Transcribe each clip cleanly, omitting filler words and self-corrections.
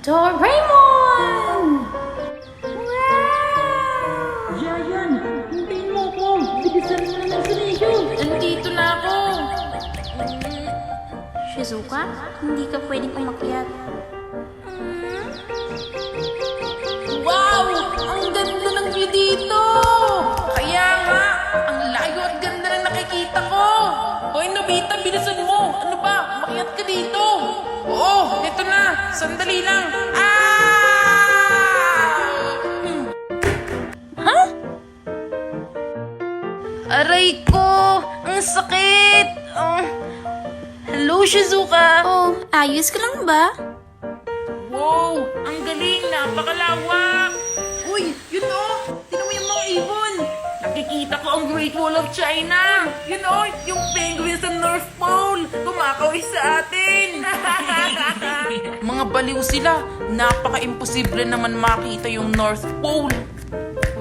Doraemon! Giant, hintayin mo ko. Bilisan mo naman sa Rio. Nandito na ako. Shizuka, hindi ka pwedeng umakyat. Wow! Ang ganda ng view dito! Kaya nga, ang layo at ganda na nakikita ko. Hoy, Nobita, bilisan mo. Ano ba? Makiat ka dito. Oo, ito na. Sandali lang. Aray ko! Ang sakit! Hello, Shizuka! Oh, ayos ka lang ba? Wow! Ang galing! Napakalawak! Uy! Yun o! Tinan mo yung mga ibon! Nakikita ko ang Great Wall of China! Yun o! Yung penguin sa North Pole! Kumakaway sa atin! Mga baliw sila! Napaka-imposible naman makita yung North Pole!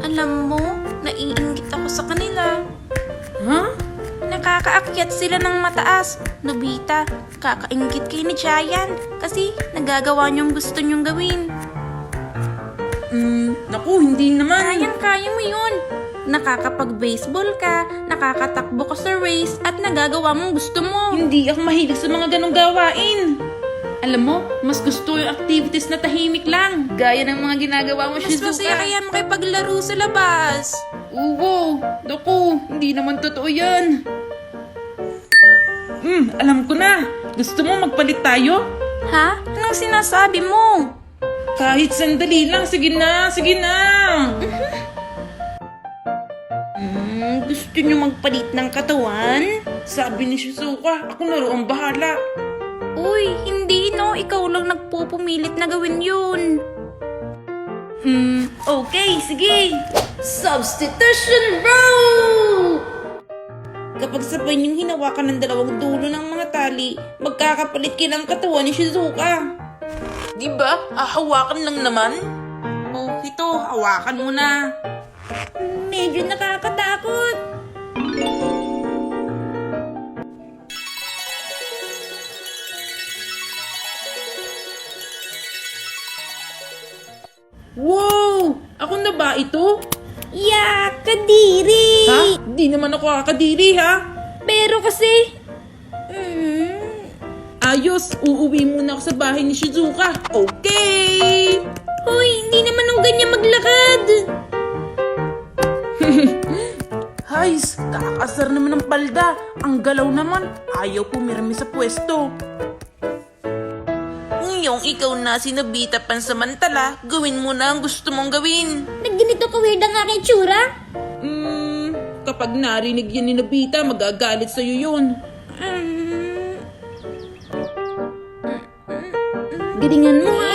Alam mo, naiinggit ako sa kanila. Huh? Nakakaakyat sila ng mataas. Nobita, kakainggit kayo ni Giant kasi nagagawa niyong gusto niyong gawin. Naku, hindi naman! Kaya mo yun. Nakakapag-baseball ka, nakakatakbo ka sa race, at nagagawa mong gusto mo. Hindi ako mahilig sa mga ganong gawain. Alam mo, mas gusto yung activities na tahimik lang. Gaya ng mga ginagawa mo, Mas Shizuka. masaya kaya makipaglaro sa labas. Oo, naku, hindi naman totoo yan. Alam ko na. Gusto mo magpalit tayo? Ha? Anong sinasabi mo? Kahit sandali lang, sige na, sige na. Gusto niyo magpalit ng katawan? Sabi ni Shizuka, ako na roon bahala. Uy, hindi no. Ikaw lang nagpupumilit na gawin yun. Okay, sige. Substitution row! Kapag sabay niyong hinawakan ng dalawang dulo ng mga tali, magkakapalit kayo ng katawan ni Shizuka. Di ba? Hawakan lang naman. Oh, ito, hawakan mo na. Medyo nakakatakot. Wow! Ako na ba ito? Yak, kadiri! Ha? Di naman ako kakadiri, ha? Pero kasi... Ayos, uuwi muna ako sa bahay ni Shizuka. Okay! Hoy, hindi naman nung ganyan maglakad. Hays, kakasar naman ng palda. Ang galaw naman. Ayaw pumirami sa pwesto. Ngayong ikaw na si Nobita pansamantala, gawin mo na ang gusto mong gawin. Nagganito ka weird ang aking tsura? Kapag narinig yan ni Nobita, magagalit sa'yo yun. Galingan mo ha.